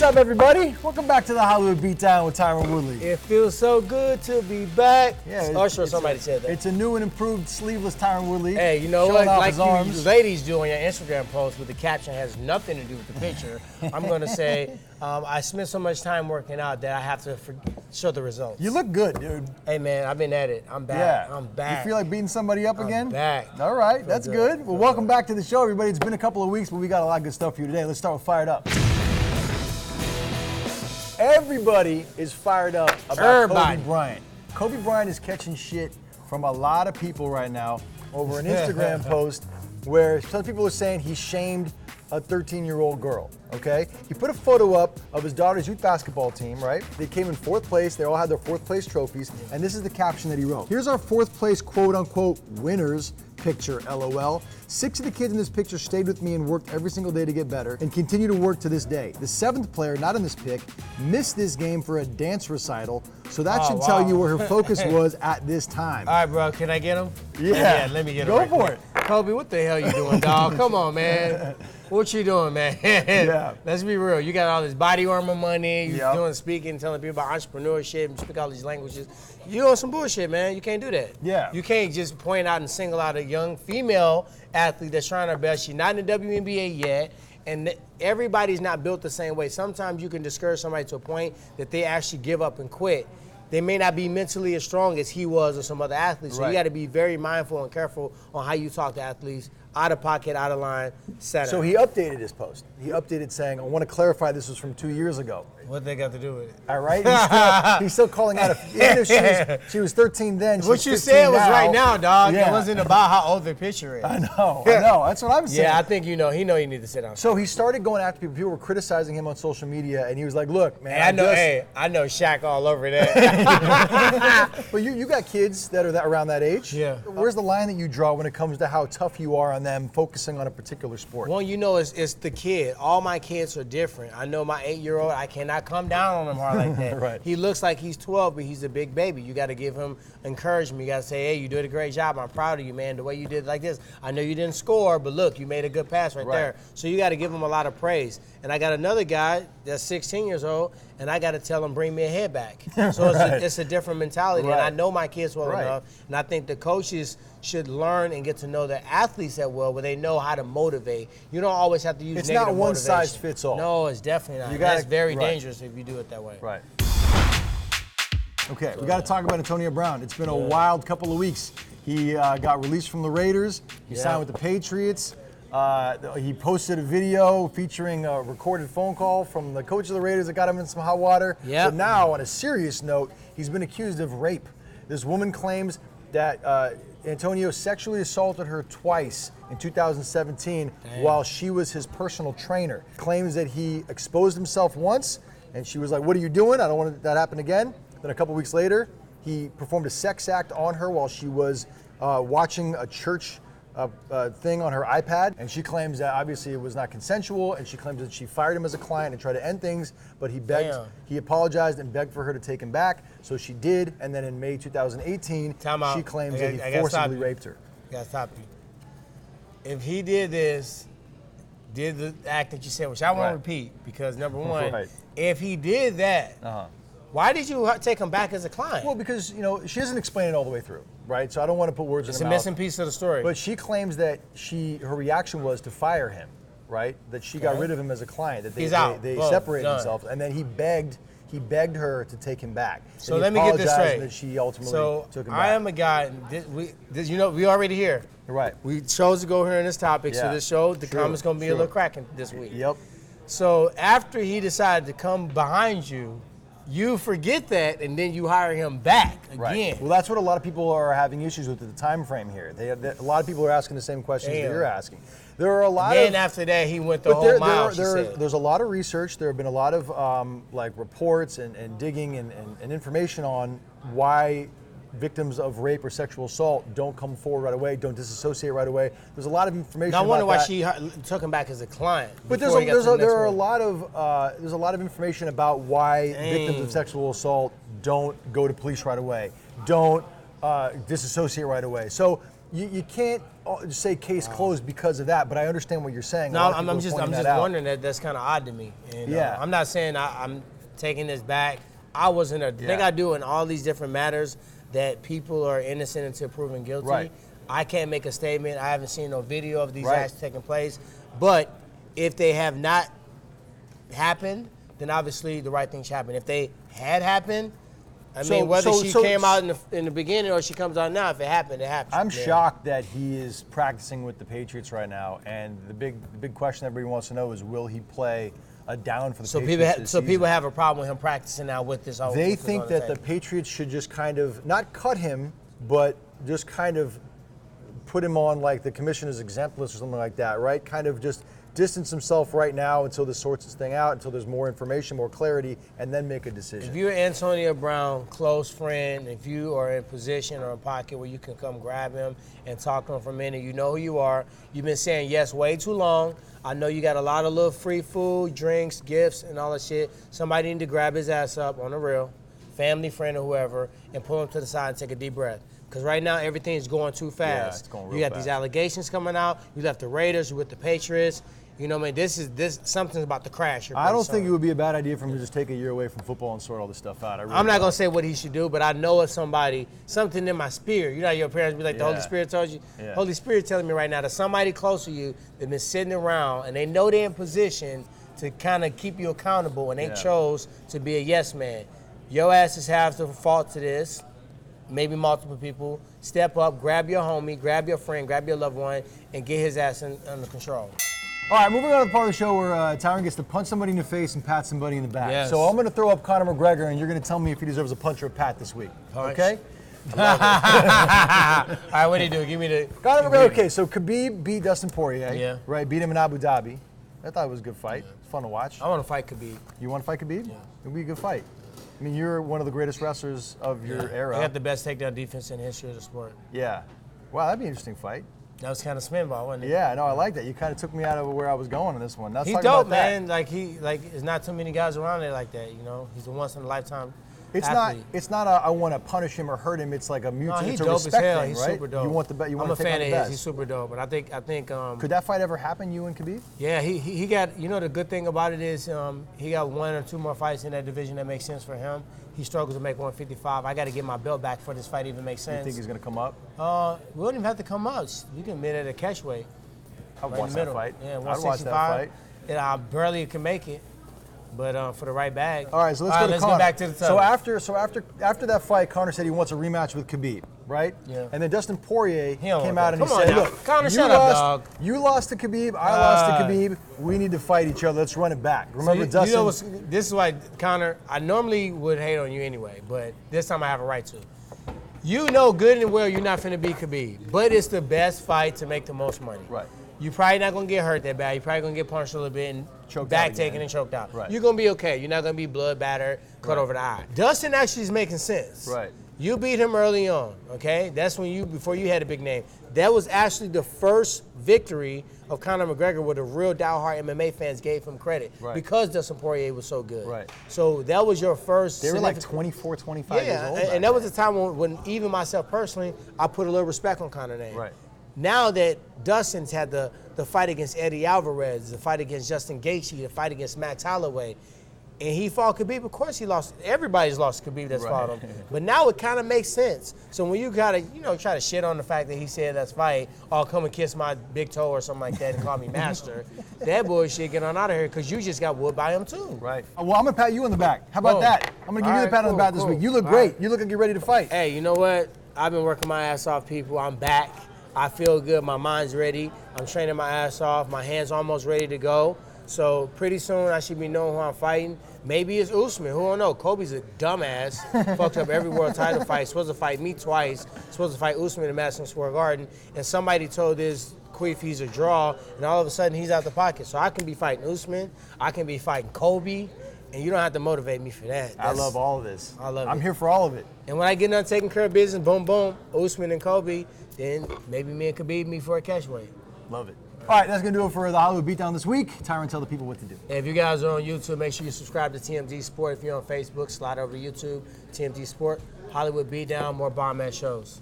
up, everybody? Welcome back to the Hollywood Beatdown with Tyron Woodley. It feels so good to be back. Yeah, Usher, somebody said that. It's a new and improved sleeveless Tyron Woodley. Hey, you know what? Like you ladies do on your Instagram post with the caption has nothing to do with the picture. I'm going to say I spent so much time working out that I have to show the results. You look good, dude. Hey, man, I've been at it. I'm back. Yeah. I'm back. You feel like beating somebody up again? I'm back. All right, that's good. Well, welcome back to the show, everybody. It's been a couple of weeks, but we got a lot of good stuff for you today. Let's start with Fired Up. Everybody is fired up about Kobe Bryant. Kobe Bryant is catching shit from a lot of people right now over an Instagram post where some people are saying he shamed a 13-year-old girl, okay? He put a photo up of his daughter's youth basketball team, right? They came in 4th place. They all had their 4th place trophies, and this is the caption that he wrote. Here's our 4th place quote-unquote winners picture, LOL. 6 of the kids in this picture stayed with me and worked every single day to get better and continue to work to this day. The 7th player, not in this pic, missed this game for a dance recital, so that should tell you where her focus was at this time. All right, bro, can I get him? Yeah, let me get him. Go right for quick. it. Kobe, what the hell you doing, dog? Come on, man. What you doing, man? Yeah. Let's be real. You got all this body armor money. You're doing speaking, telling people about entrepreneurship, and speak all these languages. You on some bullshit, man. You can't do that. Yeah. You can't just point out and single out a young female athlete that's trying her best. She's not in the WNBA yet, and everybody's not built the same way. Sometimes you can discourage somebody to a point that they actually give up and quit. They may not be mentally as strong as he was or some other athletes. So you got to be very mindful and careful on how you talk to athletes, out of pocket, out of line, etc. So he updated his post. He updated saying, I want to clarify this was from 2 years ago. What they got to do with it? All right? He's still calling out even if she was 13 then, what you said was right now, dog. Yeah. It wasn't about how old the picture is. I know. That's what I'm saying. Yeah, I think he know he need to sit down. So he started going after people. People were criticizing him on social media, and he was like, look, man, I know Shaq all over that. But you got kids that are around that age. Yeah. Where's the line that you draw when it comes to how tough you are on them focusing on a particular sport? Well, you know, it's the kid. All my kids are different. I know my 8-year-old, I cannot come down on him hard like that. Right. He looks like he's 12, but he's a big baby. You got to give him encouragement. You got to say, hey, you did a great job. I'm proud of you, man, the way you did it like this. I know you didn't score, but look, you made a good pass right there. So you got to give him a lot of praise. And I got another guy that's 16 years old, and I got to tell him, bring me a head back. So it's a different mentality. And I know my kids well enough, and I think the coaches should learn and get to know their athletes that well, where they know how to motivate. You don't always have to use negative motivation. It's not one size fits all. No, it's definitely not. That's very dangerous if you do it that way. Right. Okay, we got to talk about Antonio Brown. It's been a wild couple of weeks. He got released from the Raiders. He signed with the Patriots. He posted a video featuring a recorded phone call from the coach of the Raiders that got him in some hot water. Yep. But now, on a serious note, he's been accused of rape. This woman claims that Antonio sexually assaulted her twice in 2017 while she was his personal trainer. Claims that he exposed himself once, and she was like, what are you doing? I don't want that to happen again. Then a couple weeks later, he performed a sex act on her while she was watching a church thing on her iPad, and she claims that obviously it was not consensual, and she claims that she fired him as a client and tried to end things, but he apologized and begged for her to take him back, so she did, and then in May 2018, she claims that he forcibly raped her. I gotta stop you. If he did this, did the act that you said, which I won't repeat, because number one, if he did that, why did you take him back as a client? Well, because, she doesn't explain it all the way through, right? So I don't want to put words in her mouth. It's a missing piece of the story. But she claims that her reaction was to fire him, right? That she got rid of him as a client, that they separated themselves, and then he begged her to take him back. So let me get this straight. That she ultimately took him back. I am a guy, we already here. Right. We chose to go here in this topic, so this show, the comments going to be a little cracking this week. Yep. So after he decided to come behind you, you forget that, and then you hire him back again. Right. Well, that's what a lot of people are having issues with the time frame here. A lot of people are asking the same questions that you're asking. There are a lot Then after that, he went the whole mile, There's a lot of research. There have been a lot of reports and digging and information on why victims of rape or sexual assault don't come forward right away, don't disassociate right away. There's a lot of information. I wonder why she took him back as a client. But there's a lot of information about why victims of sexual assault don't go to police right away, don't disassociate right away. So you can't just say case closed because of that. But I understand what you're saying. No, I'm just wondering that's kind of odd to me. And, yeah. I'm not saying I'm taking this back. I wasn't the thing I do in all these different matters that people are innocent until proven guilty. Right. I can't make a statement. I haven't seen no video of these acts taking place. But if they have not happened, then obviously the right thing should happen. If they had happened, I mean, whether she came out in the beginning or she comes out now, if it happened, it happened. I'm shocked that he is practicing with the Patriots right now, and the big question everybody wants to know is, will he play a down for the Patriots people have a problem with him practicing now with this. They think that the Patriots should just kind of not cut him, but just kind of put him on like the commissioner's exempt list or something like that, right? Kind of just distance himself right now until this sorts this thing out, until there's more information, more clarity, and then make a decision. If you're Antonio Brown, close friend, if you are in position or in pocket where you can come grab him and talk to him for a minute, you know who you are. You've been saying yes way too long. I know you got a lot of little free food, drinks, gifts, and all that shit. Somebody need to grab his ass up on the real, family, friend, or whoever, and pull him to the side and take a deep breath. Because right now, everything's going too fast. Yeah, it's going real you got fast. these allegations coming out. You left the Raiders, you're with the Patriots. You know, man, something's about to crash. I don't think it would be a bad idea for him to just take a year away from football and sort all this stuff out. I'm not going to say what he should do, but I know it's something in my spirit. You know how your parents be like, the Holy Spirit told you? Yeah. Holy Spirit telling me right now that somebody close to you that been sitting around and they know they're in position to kind of keep you accountable, and they chose to be a yes man. Your asses have the fault to this. Maybe multiple people. Step up, grab your homie, grab your friend, grab your loved one, and get his ass under control. All right, moving on to the part of the show where Tyron gets to punch somebody in the face and pat somebody in the back. Yes. So I'm going to throw up Conor McGregor, and you're going to tell me if he deserves a punch or a pat this week. Punch. Okay? All right, what do you do? Give me the. Conor McGregor. Okay, so Khabib beat Dustin Poirier. Yeah. Right, beat him in Abu Dhabi. I thought it was a good fight. It's fun to watch. I want to fight Khabib. You want to fight Khabib? Yeah. It would be a good fight. I mean, you're one of the greatest wrestlers of your era. I got the best takedown defense in the history of the sport. Yeah. Wow, that'd be an interesting fight. That was kind of spin ball, wasn't it? Yeah, no, I like that. You kind of took me out of where I was going on this one. Let's He's talk dope, about that. man. There's not too many guys around there like that. You know, he's a once in a lifetime. It's athlete. not I want to punish him or hurt him. It's like a mutual. No, he's it's a dope as respect hell. thing, He's right? super dope. You want the best. I'm a fan of the his. best. He's super dope. But I think. Could that fight ever happen, you and Khabib? Yeah, he got. You know, the good thing about it is he got 1 or 2 more fights in that division that makes sense for him. He struggles to make 155. I got to get my belt back for this fight to even make sense. You think he's going to come up? We wouldn't even have to come up. You can meet at a catch weight. I'd watch that fight. Yeah, I'd watch that fight. And I barely can make it, but for the right bag. All right, so let's go to let's Conor. get back to the topic. So after that fight, Conor said he wants a rematch with Khabib, right? Yeah. And then Dustin Poirier He don't came want out that. and he Come on said, now. "Look, Conor, you shut up, lost. dog. You lost to Khabib. I lost to Khabib. We need to fight each other. Let's run it back." Remember, Dustin? You know this is why, Conor, I normally would hate on you anyway, but this time I have a right to. You know good and well you're not finna beat Khabib, but it's the best fight to make the most money. Right. You're probably not gonna get hurt that bad. You're probably gonna get punched a little bit and Choked back out taken again. and choked out. Right. You're gonna be okay. You're not gonna be blood battered, cut over the eye. Dustin actually is making sense. Right. You beat him early on, okay? That's when before you had a big name. That was actually the first victory of Conor McGregor where the real diehard MMA fans gave him credit because Dustin Poirier was so good. Right. So that was your first. They were like 24, 25 years old. And that was the time when even myself personally, I put a little respect on Conor's name. Right. Now that Dustin's had the fight against Eddie Alvarez, the fight against Justin Gaethje, the fight against Max Holloway, and he fought Khabib, of course he lost. Everybody's lost Khabib that's fought him. But now it kind of makes sense. So when you gotta, try to shit on the fact that he said that's fight, or come and kiss my big toe or something like that and call me master, that bullshit, get on out of here because you just got whooped by him too. Right. Well, I'm gonna pat you on the back. How about that? I'm gonna give you the pat on the back this week. You look great. You look like you're ready to fight. Hey, you know what? I've been working my ass off, people. I'm back. I feel good. My mind's ready. I'm training my ass off. My hand's almost ready to go. So pretty soon I should be knowing who I'm fighting. Maybe it's Usman. Who don't know? Kobe's a dumbass. Fucked up every world title fight. Supposed to fight me twice. Supposed to fight Usman in Madison Square Garden. And somebody told this queef he's a draw. And all of a sudden he's out the pocket. So I can be fighting Usman. I can be fighting Kobe. And you don't have to motivate me for that. I love all of this. I love it. I'm here for all of it. And when I get done taking care of business, boom, boom, Usman and Kobe, then maybe me and Khabib meet for a catch weight. Love it. All right, that's going to do it for the Hollywood Beatdown this week. Tyron, tell the people what to do. If you guys are on YouTube, make sure you subscribe to TMZ Sport. If you're on Facebook, slide over to YouTube, TMZ Sport, Hollywood Beatdown, more bomb-ass shows.